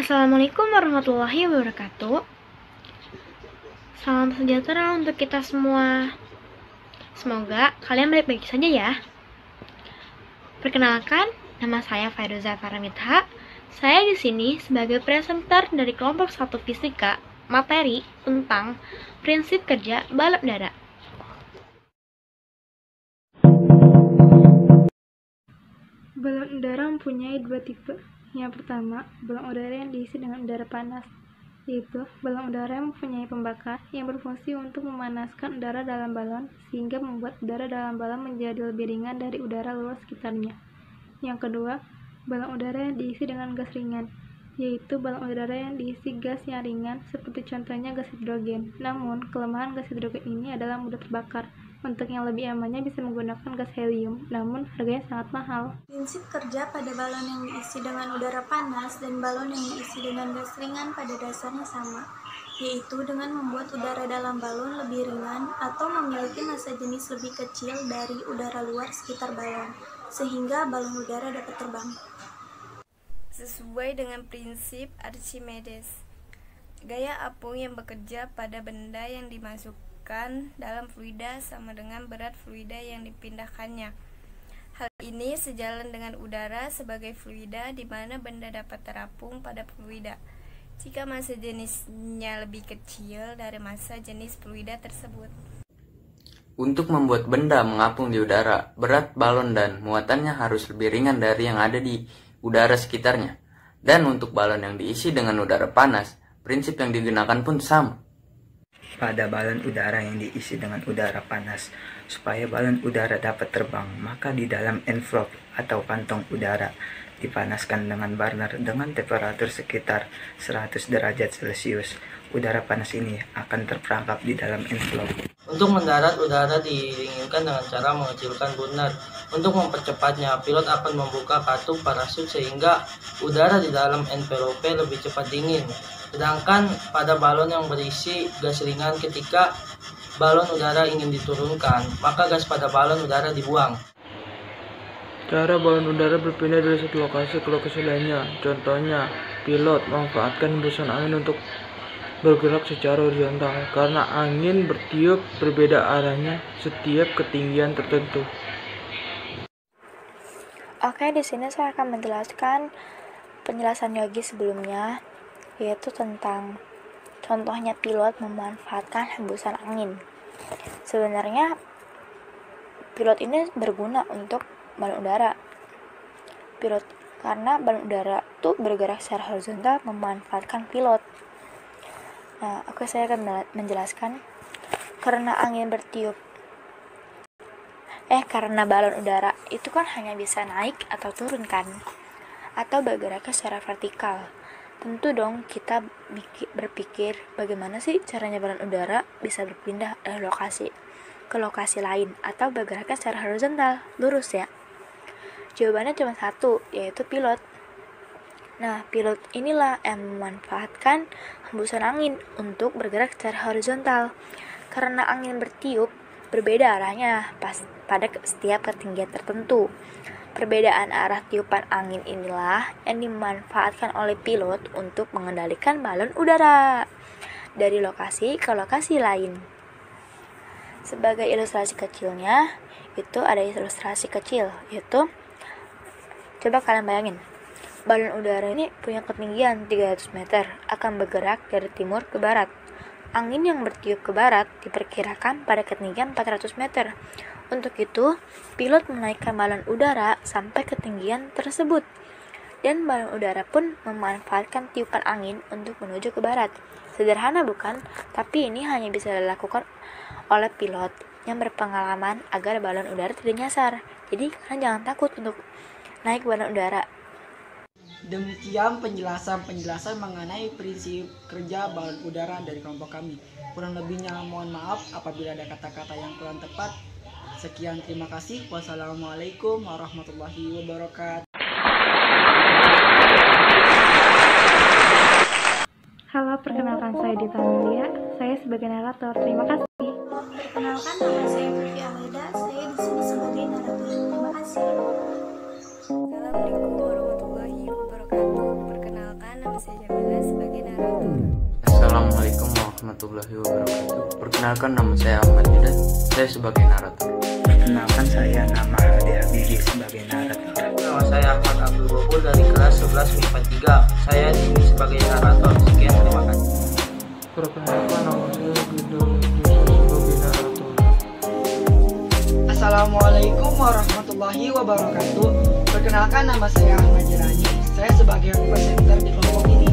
Assalamualaikum warahmatullahi wabarakatuh. Salam sejahtera untuk kita semua. Semoga kalian baik-baik saja ya. Perkenalkan, nama saya Fairuza Paramitha. Saya di sini sebagai presenter dari kelompok 1 Fisika, materi tentang prinsip kerja balon udara. Balon udara mempunyai dua tipe. Yang pertama, balon udara yang diisi dengan udara panas, yaitu balon udara yang mempunyai pembakar yang berfungsi untuk memanaskan udara dalam balon sehingga membuat udara dalam balon menjadi lebih ringan dari udara luar sekitarnya. Yang kedua, balon udara yang diisi dengan gas ringan, yaitu balon udara yang diisi gas yang ringan seperti contohnya gas hidrogen. Namun, kelemahan gas hidrogen ini adalah mudah terbakar. Untuk yang lebih amannya bisa menggunakan gas helium, namun harganya sangat mahal. Prinsip kerja pada balon yang diisi dengan udara panas dan balon yang diisi dengan gas ringan pada dasarnya sama, yaitu dengan membuat udara dalam balon lebih ringan atau memiliki massa jenis lebih kecil dari udara luar sekitar balon, sehingga balon udara dapat terbang. Sesuai dengan prinsip Archimedes, gaya apung yang bekerja pada benda yang dimasukkan dalam fluida sama dengan berat fluida yang dipindahkannya. Hal ini sejalan dengan udara sebagai fluida di mana benda dapat terapung pada fluida jika massa jenisnya lebih kecil dari massa jenis fluida tersebut. Untuk membuat benda mengapung di udara, berat balon dan muatannya harus lebih ringan dari yang ada di udara sekitarnya. Dan untuk balon yang diisi dengan udara panas, prinsip yang digunakan pun sama. Pada balon udara yang diisi dengan udara panas, supaya balon udara dapat terbang, maka di dalam envelope atau kantong udara dipanaskan dengan burner dengan temperatur sekitar 100 derajat Celcius. Udara panas ini akan terperangkap di dalam envelope. Untuk mendarat, udara didinginkan dengan cara mengecilkan burner. Untuk mempercepatnya, pilot akan membuka katup parasut sehingga udara di dalam envelope lebih cepat dingin. Sedangkan pada balon yang berisi gas ringan, ketika balon udara ingin diturunkan, maka gas pada balon udara dibuang. Cara balon udara berpindah dari satu lokasi ke lokasi lainnya. Contohnya, pilot memanfaatkan hembusan angin untuk bergerak secara horizontal karena angin bertiup berbeda arahnya setiap ketinggian tertentu. Oke, di sini saya akan menjelaskan penjelasan yogi sebelumnya, yaitu tentang contohnya pilot memanfaatkan hembusan angin. Sebenarnya pilot ini berguna untuk balon udara. Karena balon udara itu bergerak secara horizontal memanfaatkan pilot. Nah, saya akan menjelaskan karena balon udara itu kan hanya bisa naik atau turun kan, atau bergerak secara vertikal. Tentu dong kita berpikir bagaimana sih caranya balon udara bisa berpindah dari lokasi ke lokasi lain atau bergerak secara horizontal, lurus ya. Jawabannya cuma satu, yaitu pilot. Nah, pilot inilah yang memanfaatkan hembusan angin untuk bergerak secara horizontal. Karena angin bertiup berbeda arahnya pada setiap ketinggian tertentu. Perbedaan arah tiupan angin inilah yang dimanfaatkan oleh pilot untuk mengendalikan balon udara dari lokasi ke lokasi lain. Sebagai ilustrasi kecilnya, itu ada ilustrasi kecil, yaitu coba kalian bayangin, balon udara ini punya ketinggian 300 meter, akan bergerak dari timur ke barat. Angin yang bertiup ke barat diperkirakan pada ketinggian 400 meter. Untuk itu, pilot menaikkan balon udara sampai ketinggian tersebut. Dan balon udara pun memanfaatkan tiupan angin untuk menuju ke barat. Sederhana bukan? Tapi ini hanya bisa dilakukan oleh pilot yang berpengalaman agar balon udara tidak nyasar. Jadi kalian jangan takut untuk naik balon udara. Demikian penjelasan mengenai prinsip kerja balon udara dari kelompok kami. Kurang lebihnya mohon maaf apabila ada kata-kata yang kurang tepat. Sekian, terima kasih. Wassalamualaikum warahmatullahi wabarakatuh. Halo, perkenalkan saya Dita Amelia. Saya sebagai narator. Terima kasih. Perkenalkan, nama saya Vivi Aleda. Saya di sini sebagai narator. Terima kasih. Assalamualaikum warahmatullahi wabarakatuh. Perkenalkan, nama saya Jamila. warahmatullahi wabarakatuh. Perkenalkan, nama saya Ahmad Jidat. Saya sebagai narator. Perkenalkan, saya nama Hadi Habibie sebagai narator. Nama saya Ahmad Abdul Gopur dari kelas 11 MIPA 3. Saya di sini sebagai narator. Sekian, terima kasih. Perkenalkan, nama saya Bidul sebagai narator. Assalamualaikum warahmatullahi wabarakatuh. Perkenalkan, nama saya Ahmad Jelani. Saya sebagai presenter di kelompok ini.